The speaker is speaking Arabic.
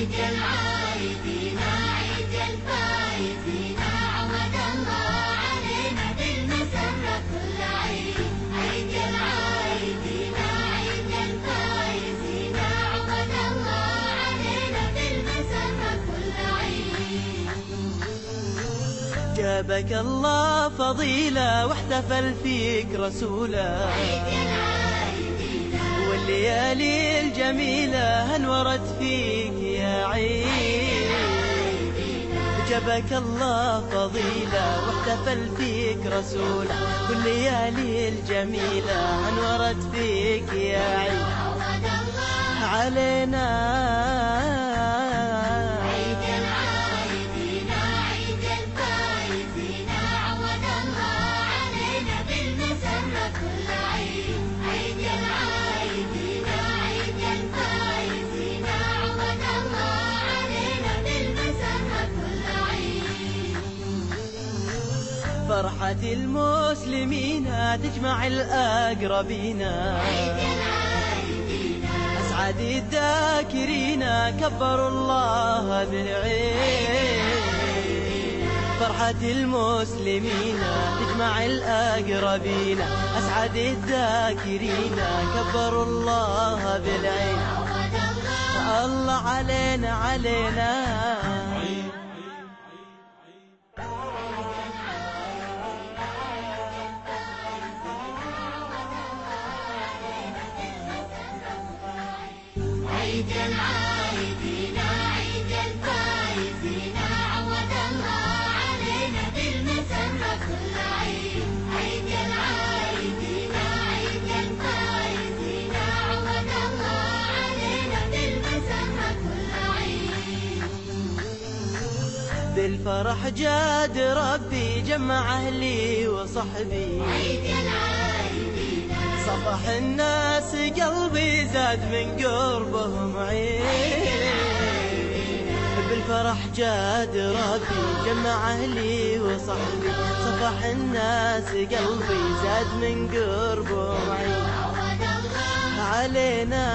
عيد العايدين عيد الفايزين، عود الله علينا بالمسرة كل عيد. عيد العايدين عيد الفايزين، عود الله علينا بالمسرة كل عيد. جابك الله فضيلة واحتفل فيك رسوله، والليالي الجميلة انورت فيك يا عيد. جابك الله فضيلة واحتفل فيك رسوله، والليالي الجميلة انورت فيك يا عيد علينا. فرحة المسلمين تجمع الأقربين، أسعد الذاكرين كبروا الله بالعيد. فرحة المسلمين تجمع الأقربين، أسعد الذاكرين كبروا الله بالعيد. الله علينا علينا. عيد العايدين عيد الفايزين، عود الله علينا بالمسرة كل عيد. عيد العايدين عيد الفايزين، عود الله علينا بالمسرة كل عيد. بالفرح جاد ربي جمع أهلي وصحبي، عيد العايدين صفح الناس قلبي زاد من قربهم عيد. بالفرح جاد ربي جمع أهلي وصحبي، صفح الناس قلبي زاد من قربهم عيد علينا.